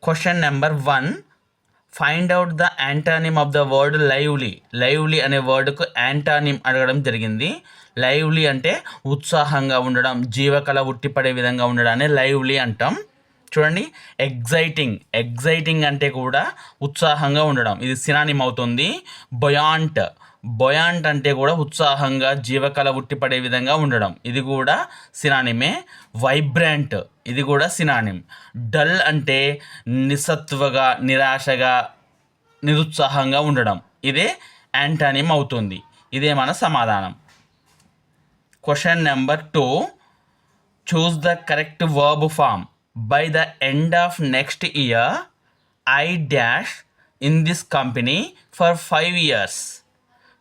Question number 1, find out the antonym of the word lively. Lively అనే వర్డ్కు యాంటానిమ్ అడగడం జరిగింది. లైవ్లీ అంటే ఉత్సాహంగా ఉండడం, జీవకళ ఉట్టిపడే విధంగా ఉండడాన్ని లైవ్లీ అంటాం. చూడండి, ఎగ్జైటింగ్ అంటే కూడా ఉత్సాహంగా ఉండడం, ఇది సినానిమ్ అవుతుంది. బొయాంట్ అంటే కూడా ఉత్సాహంగా జీవకళ ఉట్టిపడే విధంగా ఉండడం, ఇది కూడా సినానిమే. వైబ్రాంట్, ఇది కూడా సినానిమ్. డల్ అంటే నిస్సత్తువగా, నిరాశగా, నిరుత్సాహంగా ఉండడం, ఇదే యాంటానిమ్ అవుతుంది. ఇదే మన సమాధానం. Question number 2, choose the correct verb form. By the end of next year I dash in this company for 5 years.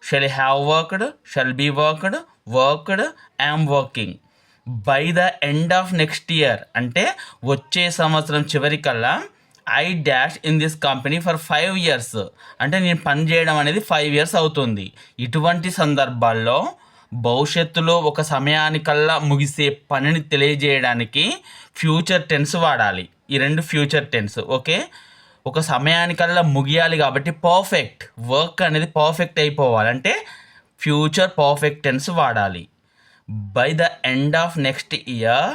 Shall have worked, shall be worked, am working. By the end of next year అంటే వచ్చే సంవత్సరం చివరికల్లా I dash in this company for 5 years అంటే నేను పని చేయడం అనేది 5 years అవుతుంది. ఇటువంటి సందర్భాల్లో భవిష్యత్తులో ఒక సమయానికల్లా ముగిసే పనిని తెలియజేయడానికి ఫ్యూచర్ టెన్స్ వాడాలి. ఈ రెండు ఫ్యూచర్ టెన్స్. ఓకే, ఒక సమయానికల్లా ముగియాలి కాబట్టి పర్ఫెక్ట్, వర్క్ అనేది పర్ఫెక్ట్ అయిపోవాలి అంటే ఫ్యూచర్ పర్ఫెక్ట్ టెన్స్ వాడాలి. By the end of next year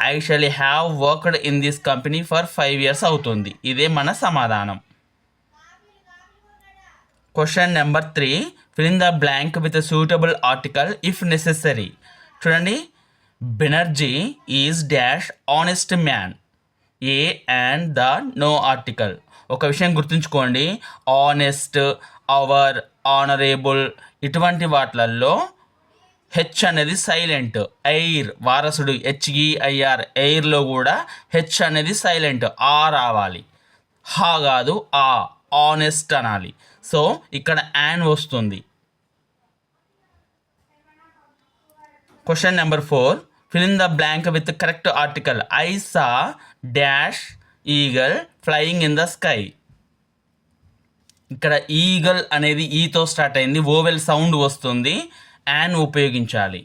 I shall have worked in this company for 5 years అవుతుంది. ఇదే మన సమాధానం. Question number 3, fill in the blank with suitable article if necessary. చూడండి, Banerjee is dash honest man. A and the no article. ఒక విషయం గుర్తుంచుకోండి, honest, hour, honourable ఇటువంటి వాటిలలో హెచ్ అనేది సైలెంట్. ఎయిర్, వారసుడు, HEIR, ఎయిర్లో కూడా హెచ్ అనేది సైలెంట్, ఆ రావాలి. హా కాదు, ఆనెస్ట్ అనాలి. సో ఇక్కడ యాన్ వస్తుంది. Question number 4, fill in the blank with correct article. I saw dash eagle flying in the sky. ఇక్కడ ఈగల్ అనేది ఈతో స్టార్ట్ అయింది, ఓవెల్ సౌండ్ వస్తుంది, యాన్ ఉపయోగించాలి.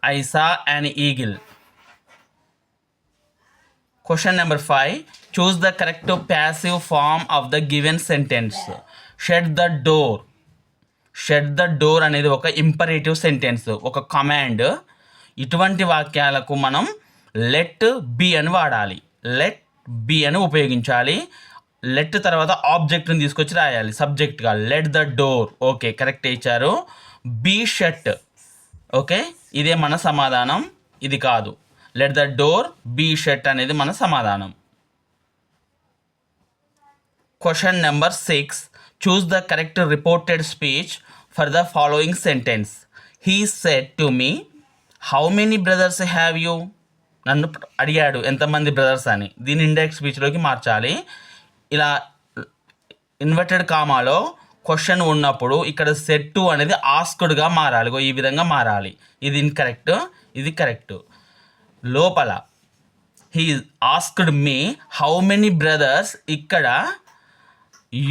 I saw an eagle. Question number 5, choose the correct passive form of the given sentence. Shut the door. Shut the door అనేది ఒక imperative sentence, ఒక command. ఇటువంటి వాక్యాలకు మనం లెట్ బి అని వాడాలి, లెట్ బి అని ఉపయోగించాలి. లెట్ తర్వాత ఆబ్జెక్ట్ని తీసుకొచ్చి రాయాలి సబ్జెక్ట్గా. Let the door. Okay, correct ఇచ్చారు. Be shut. ఓకే, ఇదే మన సమాధానం, ఇది కాదు. Let the door be shut అనేది మన సమాధానం. Question number 6, choose the correct reported speech for the following sentence. He said to me, how many brothers have you. నన్ను అడిగాడు ఎంతమంది బ్రదర్స్ అని. దీన్ని ఇండైరెక్ట్ స్పీచ్లోకి మార్చాలి. ఇలా ఇన్వర్టెడ్ కామాలో క్వశ్చన్ ఉన్నప్పుడు ఇక్కడ సెడ్ టు అనేది ఆస్క్డ్గా మారాలి, ఈ విధంగా మారాలి. ఇది ఇన్కరెక్ట్, ఇది కరెక్ట్. లోపల he asked me how many brothers, ఇక్కడ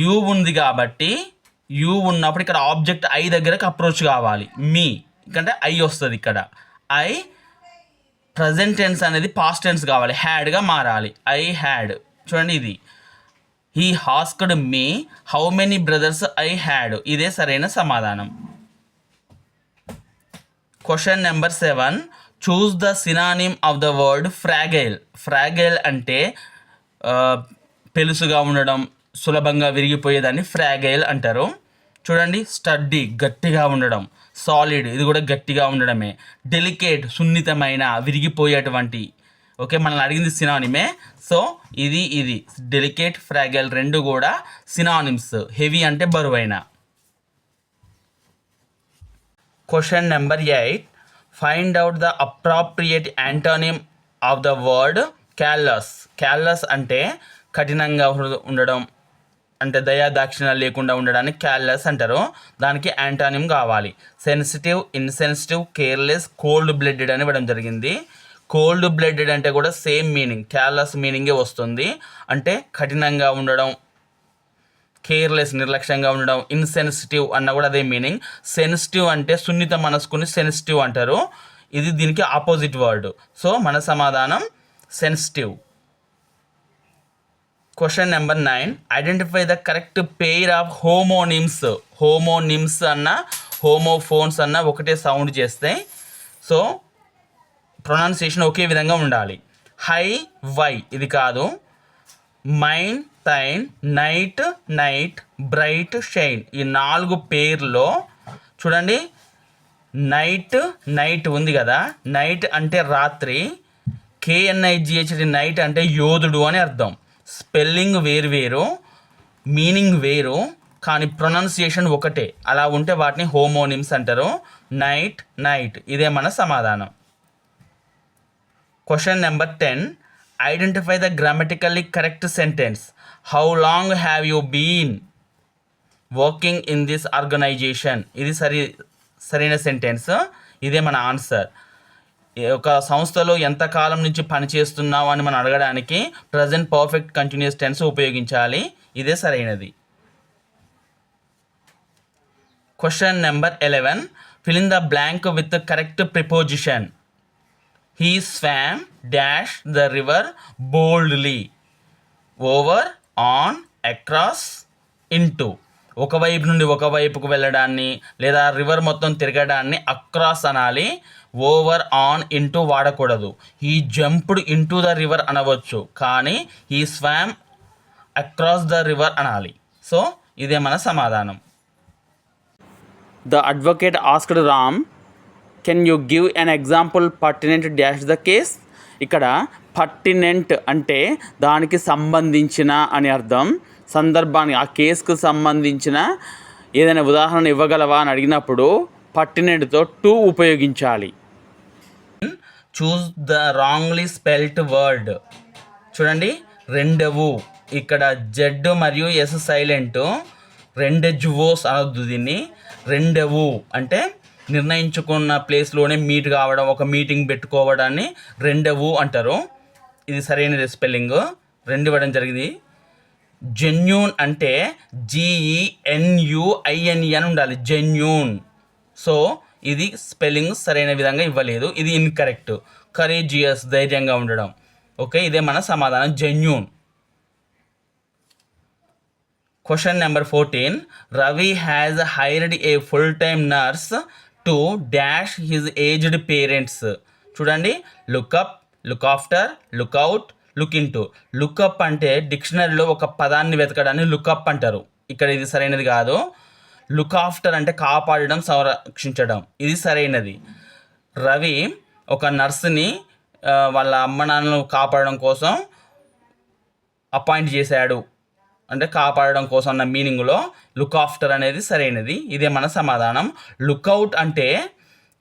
యూ ఉంది కాబట్టి యూ ఉన్నప్పుడు ఇక్కడ ఆబ్జెక్ట్ ఐ దగ్గరకు అప్రోచ్ కావాలి. మీ ఎందుకంటే ఐ వస్తుంది ఇక్కడ. ఐ ప్రజెంట్ టెన్స్ అనేది పాస్ట్ టెన్స్ కావాలి, హ్యాడ్గా మారాలి. I had. చూడండి, ఇది he asked me how many brothers I had, ఇదే సరైన సమాధానం. Question number 7, choose the synonym of the word fragile. Fragile అంటే పెలుసుగా ఉండడం, సులభంగా విరిగిపోయేదాన్ని ఫ్రాగైల్ అంటారు. చూడండి, స్టడ్డీ, గట్టిగా ఉండడం. సాలిడ్, ఇది కూడా గట్టిగా ఉండడమే. డెలికేట్, సున్నితమైన, విరిగిపోయేటువంటి. ఓకే, మనల్ని అడిగింది సినానిమే. సో ఇది డెలికేట్, ఫ్రాగైల్ రెండు కూడా సినానిమ్స్. హెవీ అంటే బరువైన. Question number 8, find out the appropriate antonym of the word callous. Callous అంటే కఠినంగా ఉండడం, అంటే దయాదాక్షిణ్యాలు లేకుండా ఉండడానికి క్యాల్లస్ అంటారు. దానికి యాంటానిమ్ కావాలి. Sensitive, insensitive, careless, cold blooded అని ఇవ్వడం జరిగింది. కోల్డ్ బ్లడెడ్ అంటే కూడా సేమ్ మీనింగ్, క్యాల్లస్ మీనింగే వస్తుంది. అంటే కఠినంగా ఉండడం, కేర్లెస్ నిర్లక్ష్యంగా ఉండడం. ఇన్సెన్సిటివ్ అన్న కూడా అదే మీనింగ్. సెన్సిటివ్ అంటే సున్నిత మనస్కుని సెన్సిటివ్ అంటారు. ఇది దీనికి ఆపోజిట్ వర్డ్. సో మన సమాధానం sensitive. Question number 9, identify the correct pair of homonyms. Homonyms అన్న హోమోఫోన్స్ అన్న ఒకటే సౌండ్ చేస్తే సో ప్రొనౌన్సియేషన్ ఒకే విధంగా ఉండాలి. హై వై ఇది కాదు. Mine thine, night knight, bright shine, ఈ 4 పేర్లో చూడండి నైట్ నైట్ ఉంది కదా, నైట్ అంటే రాత్రి, KNIGHT నైట్ అంటే యోధుడు అని అర్థం. స్పెల్లింగ్ వేరు వేరు, మీనింగ్ వేరు, కానీ ప్రొనౌన్సియేషన్ ఒకటే. అలా ఉంటే వాటిని హోమోనిమ్స్ అంటారు. నైట్ నైట్ ఇదే మన సమాధానం. Question number 10, identify the grammatically correct sentence. How long have you been working in this organisation. ఇది సరైన సెంటెన్స్. ఇదే మన ఆన్సర్. ఒక సంస్థలో ఎంతకాలం నుంచి పనిచేస్తున్నావు అని మనం అడగడానికి ప్రజెంట్ పర్ఫెక్ట్ కంటిన్యూస్ టెన్స్ ఉపయోగించాలి. ఇదే సరైనది. Question number 11, fill in the blank with the correct preposition. He swam dash the river boldly. Over, on, across, into. ఒకవైపు నుండి ఒకవైపుకు వెళ్ళడాన్ని లేదా రివర్ మొత్తం తిరగడాన్ని అక్రాస్ అనాలి. ఓవర్, ఆన్, ఇంటూ వాడకూడదు. He jumped into the river అనవచ్చు, కానీ he swarm across the river అనాలి. So ఇదే మన సమాధానం. The advocate asked Ram, can you give an example pertinent dash the case. ఇక్కడ పర్టినెంట్ అంటే దానికి సంబంధించిన అని అర్థం. సందర్భానికి ఆ కేసుకు సంబంధించిన ఏదైనా ఉదాహరణ ఇవ్వగలవా అని అడిగినప్పుడు పర్టినెంట్తో టు ఉపయోగించాలి. Choose the wrongly spelt word. చూడండి రెండవు, ఇక్కడ జెడ్ మరియు ఎస్ సైలెంట్. రెండెజ్వోస్ అనొద్దు దీన్ని. రెండవు అంటే నిర్ణయించుకున్న ప్లేస్లోనే మీట్ కావడం, ఒక మీటింగ్ పెట్టుకోవడాన్ని రెండవు అంటారు. ఇది సరైనది స్పెల్లింగ్. రెండు ఇవ్వడం జరిగింది. జెన్యూన్ అంటే GENUINE ఉండాలి, జెన్యూన్. సో ఇది స్పెల్లింగ్ సరైన విధంగా ఇవ్వలేదు, ఇది ఇన్కరెక్ట్. కరేజియస్ ధైర్యంగా ఉండడం. ఓకే, ఇదే మన సమాధానం, genuine. Question number 14, Ravi has hired a full time nurse to dash his aged parents. చూడండి, look up, look after, look out, look into. Look up అంటే డిక్షనరీలో ఒక పదాన్ని వెతకడాన్ని లుక్అప్ అంటారు. ఇక్కడ ఇది సరైనది కాదు. లుక్ ఆఫ్టర్ అంటే కాపాడడం, సంరక్షించడం, ఇది సరైనది. రవి ఒక నర్సుని వాళ్ళ అమ్మ నాన్నలను కాపాడడం కోసం అపాయింట్ చేశాడు, అంటే కాపాడడం కోసం అన్న మీనింగ్లో లుక్ ఆఫ్టర్ అనేది సరైనది. ఇదే మన సమాధానం. లుక్అవుట్ అంటే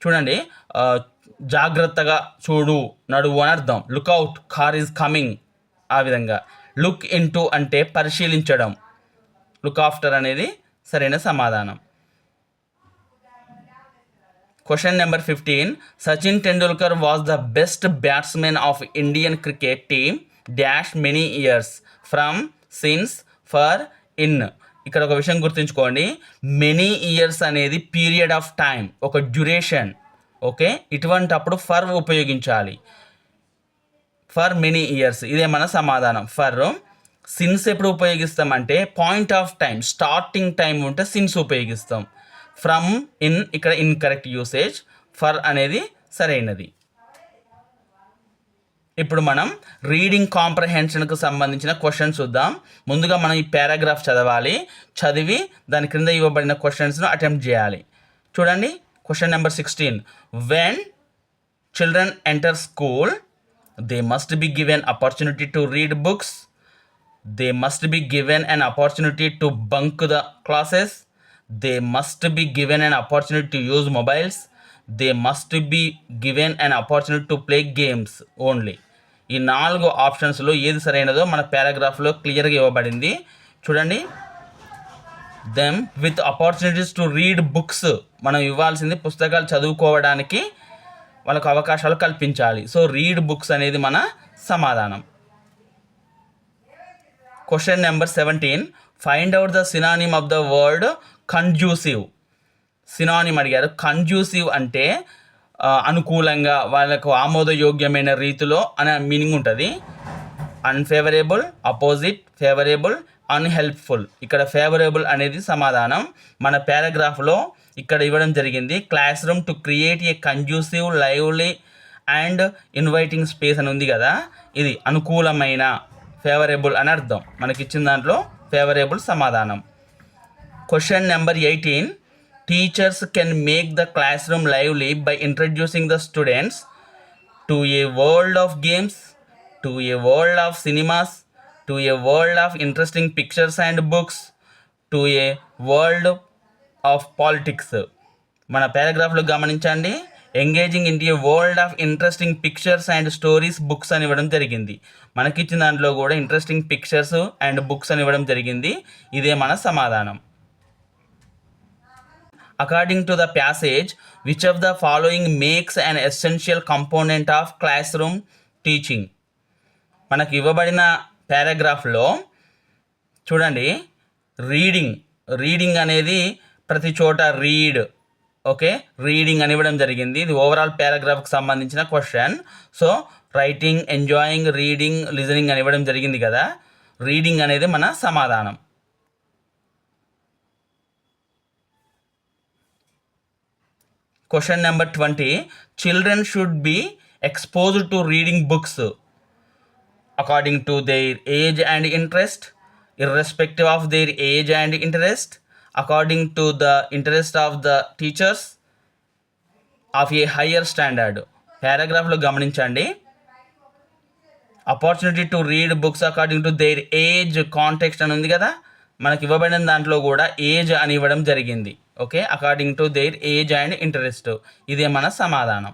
చూడండి జాగ్రత్తగా చూడు, నడువు అని అర్థం. లుక్అవుట్, కార్ ఈజ్ కమింగ్, ఆ విధంగా. లుక్ ఇంటూ అంటే పరిశీలించడం. లుక్ ఆఫ్టర్ అనేది సరైన సమాధానం. Question number 15, Sachin Tendulkar was the best batsmen of Indian cricket team dash many years from, since, for, in. ఇక్కడ ఒక విషయం గుర్తుంచుకోండి, మెనీ ఇయర్స్ అనేది పీరియడ్ ఆఫ్ టైం, ఒక డ్యూరేషన్. ఓకే, ఇటువంటప్పుడు ఫర్ ఉపయోగించాలి. ఫర్ మెనీ ఇయర్స్, ఇదే మన సమాధానం. ఫర్. సిన్స్ ఎప్పుడు ఉపయోగిస్తామంటే point of time, starting time ఉంటే సిన్స్ ఉపయోగిస్తాం. ఫ్రమ్, ఇన్ ఇక్కడ ఇన్కరెక్ట్ యూసేజ్. ఫర్ అనేది సరైనది. ఇప్పుడు మనం రీడింగ్ కాంప్రహెన్షన్కు సంబంధించిన క్వశ్చన్స్ చూద్దాం. ముందుగా మనం ఈ పారాగ్రాఫ్ చదవాలి, చదివి దాని క్రింద ఇవ్వబడిన క్వశ్చన్స్ను అటెంప్ట్ చేయాలి. చూడండి, question number 16, when children enter school they must be given opportunity to read books, they must be given an opportunity to bunk the classes, they must be given an opportunity to use mobiles, they must be given an opportunity to play games only. ఈ 4 ఆప్షన్స్లో ఏది సరైనదో మన పారాగ్రాఫ్లో క్లియర్గా ఇవ్వబడింది. చూడండి, them with opportunities to read books, మనం ఇవ్వాల్సింది పుస్తకాలు చదువుకోవడానికి వాళ్ళకు అవకాశాలు కల్పించాలి. సో రీడ్ బుక్స్ అనేది మన సమాధానం. Question number 17, find out the synonym of the word conducive. Synonym అడిగారు. కండ్యూసివ్ అంటే అనుకూలంగా, వాళ్ళకు ఆమోదయోగ్యమైన రీతిలో అనే మీనింగ్ ఉంటుంది. Unfavourable, opposite, favourable, unhelpful. ఇక్కడ ఫేవరబుల్ అనేది సమాధానం. మన పారాగ్రాఫ్లో ఇక్కడ ఇవ్వడం జరిగింది. Class room to create a conducive, lively and inviting space అని ఉంది కదా, ఇది అనుకూలమైన, ఫేవరబుల్ అని అర్థం. మనకి ఇచ్చిన దాంట్లో ఫేవరబుల్ సమాధానం. Question number 18. Teachers can make the class room lively by introducing the students to A world of games, to A world of cinemas, to A world of interesting pictures and books, to A world of politics. మన పారాగ్రాఫ్లో గమనించండి, engaging in a world of interesting pictures and stories, books అని ఇవ్వడం జరిగింది. మనకిచ్చిన దాంట్లో కూడా interesting pictures and books అని ఇవ్వడం జరిగింది. ఇదే మన సమాధానం. According to the passage, which of the following makes an essential component of class room teaching. మనకి ఇవ్వబడిన పారాగ్రాఫ్లో చూడండి, రీడింగ్ అనేది ప్రతి చోట రీడ్, ఓకే, రీడింగ్ అని ఇవ్వడం జరిగింది. ఇది ఓవరాల్ పారాగ్రాఫ్కి సంబంధించిన question. So writing, enjoying, reading, listening అని ఇవ్వడం జరిగింది కదా, రీడింగ్ అనేది మన సమాధానం. Question number 20. Children should be exposed to reading books according to their age and interest, irrespective of their age and interest, according to the interest of the teachers, of a higher standard. పారాగ్రాఫ్లో గమనించండి, opportunity to read books according to their age, context అని ఉంది కదా, మనకి ఇవ్వబడిన దాంట్లో కూడా age అని ఇవ్వడం జరిగింది. Okay, according to their age and interest, ఇదే మన సమాధానం.